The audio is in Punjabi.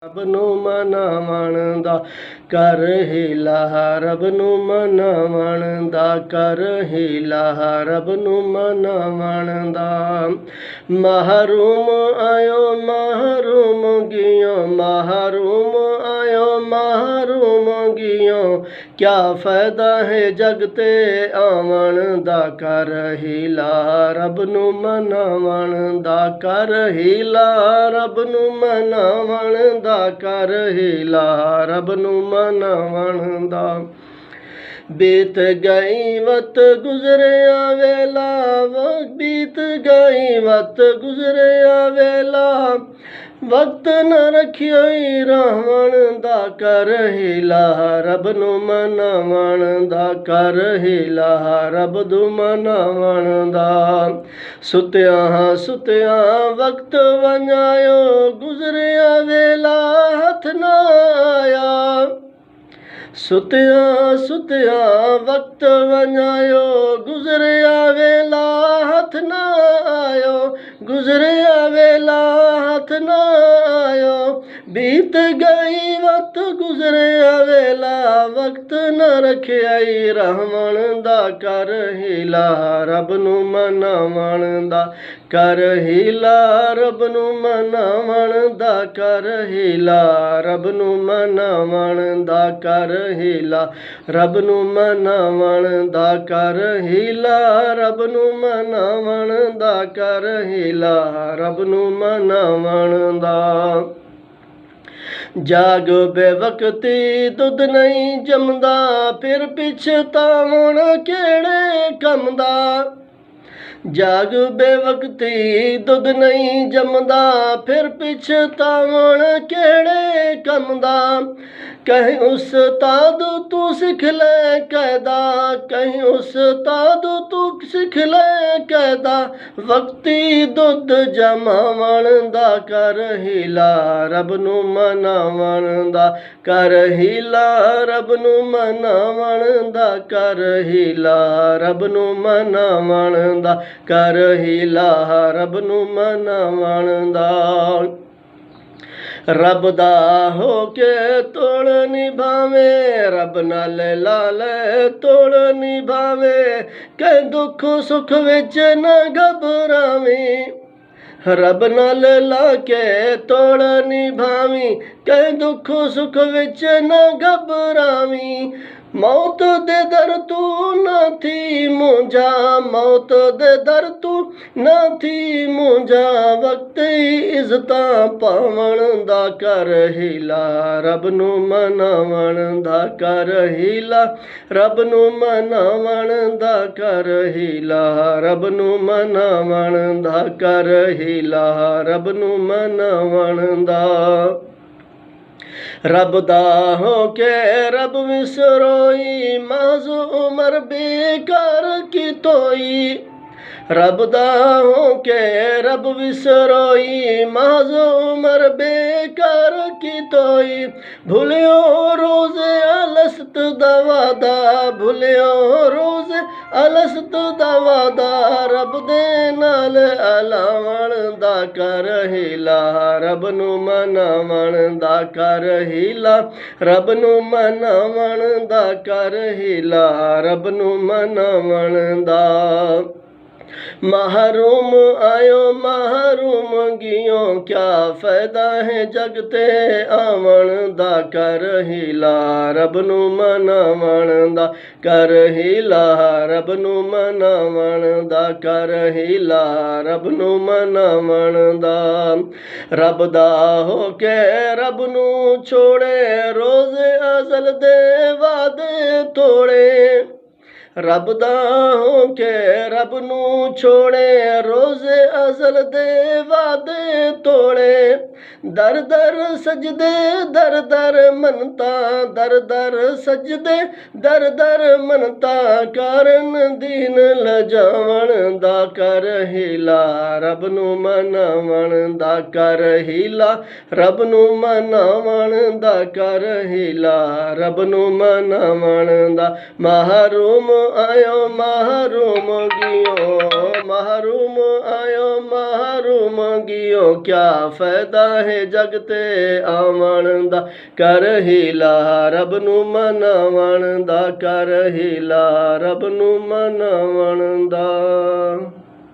ਰੱਬ ਨੂੰ ਮਨਾਵਣ ਦਾ ਕਰ ਹੀਲਾ, ਰੱਬ ਨੂੰ ਮਨਾਵਣ ਦਾ ਕਰ ਹੀਲਾ, ਰੱਬ ਨੂੰ ਮਨਾਵਣ ਦਾ। ਮਹਰੂਮ ਆਇਓ ਮਹਰੂਮ ਗਿਓ, ਮਹਰੂਮ ਆਇਓ ਮਹਰੂਮ ਗਿਓ, ਕਿਆ ਫਾਇਦਾ ਹੈ ਜਗ ਤੇ ਆਵਣ ਦਾ ਕਰ ਹੀਲਾ, ਰੱਬ ਨੂੰ ਮਨਾਵਣ ਦਾ ਕਰ ਹੀਲਾ, ਰੱਬ ਨੂੰ ਮਨਾਵਣ ਦਾ ਕਰ ਹੀਲਾ, ਰੱਬ ਨੂੰ ਮਨਾਵਣ ਦਾ। ਬੀਤ ਗਈ ਵਤ ਗੁਜ਼ਰਿਆ ਵੇਲਾ, ਬੀਤ ਗਈ ਵਤ ਗੁਜ਼ਰਿਆ ਵੇਲਾ, ਵਕਤ ਨ ਰੱਖਿਓ ਰਾਵਣ ਦਾ ਕਰ ਹੀਲਾ, ਰੱਬ ਨੂੰ ਮਨਾਵਣ ਦਾ ਕਰ ਹੀਲਾ, ਰੱਬ ਨੂੰ ਮਨਾਵਣ ਦਾ। ਸੁਤਿਆਂ ਸੁਤਿਆਂ ਵਕਤ ਵੰਜਾਇਓ, ਗੁਜ਼ਰਿਆ ਵੇਲਾ ਹੱਥ ਨਾ ਆਇਆ, ਸੁਤਿਆਂ ਸੁਤਿਆਂ ਵਕਤ ਵੰਜਾਇਓ, ਗੁਜ਼ਰਿਆ ਵੇਲਾ ਹੱਥ ਨਾ ਆਇਓ, ਗੁਜ਼ਰਿਆ ਵੇਲਾ ਹੱਥ ਨਾ ਆਇਓ। ਬੀਤ ਗਈ ਵਕਤ ਗੁਜ਼ਰਿਆ ਵੇਲਾ, ਵਕਤ ਨ ਰੱਖਿਆ ਰਾਵਣ ਦਾ ਕਰ ਹੀਲਾ, ਰੱਬ ਨੂੰ ਮਨਾਵਣ ਦਾ ਕਰ ਹੀਲਾ, ਰੱਬ ਨੂੰ ਮਨਾਵਣ ਦਾ ਕਰ ਹੀਲਾ, ਰੱਬ ਨੂੰ ਮਨਾਵਣ ਦਾ ਕਰ ਹੀਲਾ, ਰੱਬ ਨੂੰ ਮਨਾਵਣ ਦਾ ਕਰ ਹੀਲਾ, ਰੱਬ ਨੂੰ ਮਨਾਵਣ ਦਾ ਕਰ ਹੀਲਾ, ਰੱਬ ਨੂੰ ਮਨਾਵਣ ਦਾ। ਜਾਗ ਬੇਵਕਤੀ ਦੁੱਧ ਨਹੀਂ ਜੰਮਦਾ, ਫਿਰ ਪਛਤਾਵਣ ਕਿਹੜੇ ਕੰਮ ਦਾ। ਜਾਗ ਬੇਵਕਤੀ ਦੁੱਧ ਨਹੀਂ ਜੰਮਦਾ, ਫਿਰ ਪਛਤਾਵਣ ਕਿਹੜੇ ਕੰਮ ਦਾ। ਕਹੀਂ ਉਸਤਾਦ ਤੂੰ ਸਿੱਖ ਲੈ ਕਾਇਦਾ, ਕਹੀਂ ਉਸਤਾਦ ਤੂੰ ਸਿੱਖ ਲੈ ਕਾਇਦਾ, ਵਕਤੀ ਦੁੱਧ ਜਮਾਵਣ ਦਾ ਕਰ ਹੀਲਾ, ਰੱਬ ਨੂੰ ਮਨਾਵਣ ਦਾ ਕਰ ਹੀਲਾ, ਰੱਬ ਨੂੰ ਮਨਾਵਣ ਦਾ ਕਰ ਹੀਲਾ, ਰੱਬ ਨੂੰ ਮਨਾਵਣ ਦਾ ਕਰ ਹੀਲਾ, ਰੱਬ ਨੂੰ ਮਨਾਵਣ ਦਾ। ਰੱਬ ਦਾ ਹੋ ਕੇ ਤੋੜ ਨਿਭਾਵੇਂ, ਰੱਬ ਨਾਲ ਲਾ ਲੈ ਤੋੜ ਨਿਭਾਵੇਂ, ਕੈ ਦੁੱਖ ਸੁੱਖ ਵਿੱਚ ਨਾ ਘਬਰਾਵੀਂ, ਰੱਬ ਨਾਲ ਲਾ ਕੇ ਤੋੜ ਨਿਭਾਵੀਂ, ਕੈ ਦੁੱਖ ਸੁੱਖ ਵਿੱਚ ਨਾ ਘਬਰਾਵੀਂ। ਮੌਤ ਦੇ ਦਰ ਤੂੰ ਨਾ ਥੀ ਮੁੰਝਾ, ਮੌਤ ਦੇ ਦਰ ਤੂੰ ਨਾ ਥੀ ਮੁੰਝਾ, ਵਕਤ ਇੱਜ਼ਤਾਂ ਪਾਵਣ ਦਾ ਕਰ ਹੀਲਾ, ਰੱਬ ਨੂੰ ਮਨਾਵਣ ਦਾ ਕਰ ਹੀਲਾ, ਰੱਬ ਨੂੰ ਮਨਾਵਣ ਦਾ ਕਰ ਹੀਲਾ, ਰੱਬ ਨੂੰ ਮਨਾਵਣ ਦਾ ਕਰ ਹੀਲਾ, ਰੱਬ ਨੂੰ ਮਨਾਵਣ ਦਾ। ਰੱਬ ਦਾ ਹੋ ਕੇ ਰੱਬ ਵਿਸਰੋਈ, ਮਾਜ਼ੋ ਉਮਰ ਬੇਕਾਰ ਕੀ ਤੋਈ, ਰੱਬ ਦਾ ਹੋ ਕੇ ਰੱਬ ਵਿਸਰੋਈ, ਮਾਜ਼ੋ ਉਮਰ ਬੇਕਾਰ ਕੀ ਤੋਈ। ਭੁਲਿਓ ਰੋਜ਼ ਅਲਸਤ ਦਾ ਵਾਦਾ, ਭੁਲਿਓ ਰੋਜ਼ ਅਲਸਤ ਦਾ ਵਾਦਾ, ਰੱਬ ਦੇ ਨਾਲ ਅਲਾਵਣ ਦਾ ਕਰ ਹੀਲਾ, ਰੱਬ ਨੂੰ ਮਨਾਵਣ ਦਾ ਕਰ ਹੀਲਾ, ਰੱਬ ਨੂੰ ਮਨਾਵਣ ਦਾ ਕਰ ਹੀਲਾ, ਰੱਬ ਨੂੰ ਮਨਾਵਣ ਦਾ। ਮਹਰੂਮ ਆਇਓ ਮਹਰੂਮ ਗਿਓ, ਕਿਆ ਫਾਇਦਾ ਹੈ ਜਗ ਤੇ ਆਵਣ ਦਾ ਕਰ ਹੀਲਾ, ਰੱਬ ਨੂੰ ਮਨਾਵਣ ਦਾ ਕਰ ਹੀਲਾ, ਰੱਬ ਨੂੰ ਮਨਾਵਣ ਦਾ ਕਰ ਹੀਲਾ, ਰੱਬ ਨੂੰ ਮਨਾਵਣ ਦਾ। ਰੱਬ ਦਾ ਹੋ ਕੇ ਰੱਬ ਨੂੰ ਛੋੜੇ, ਰੋਜ਼ ਅਜ਼ਲ ਦੇ ਵਾਅਦੇ ਤੋੜੇ, ਰੱਬ ਦਾ ਹੋ ਕੇ ਰੱਬ ਨੂੰ ਛੋੜੇ, ਰੋਜ਼ ਅਜ਼ਲ ਦੇ ਵਾਅਦੇ ਤੋੜੇ। ਦਰ ਦਰ ਸਜਦੇ ਦਰ ਦਰ ਮੰਨਤਾ, ਦਰ ਦਰ ਸਜਦੇ ਦਰ ਦਰ ਮੰਨਤਾ, ਕਾਰਨ ਦੀਨ ਲਜਾਵਣ ਦਾ ਕਰ ਹੀਲਾ, ਰੱਬ ਨੂੰ ਮਨਾਵਣ ਦਾ ਕਰ ਹੀਲਾ, ਰੱਬ ਨੂੰ ਮਨਾਵਣ ਦਾ ਕਰ ਹੀਲਾ, ਰੱਬ ਨੂੰ ਮਨਾਵਣ ਦਾ। ਮਹਰੂਮ ਆਇਓ ਮਹਰੂਮ ਗਿਓ ਕਿਆ ਫਾਇਦਾ ਹੈ ਜਗ ਤੇ ਆਵਣ ਦਾ ਕਰ ਹੀਲਾ ਰੱਬ ਨੂੰ ਮਨਾਵਣ ਦਾ ਕਰ ਹੀਲਾ ਰੱਬ ਨੂੰ ਮਨਾਵਣ ਦਾ।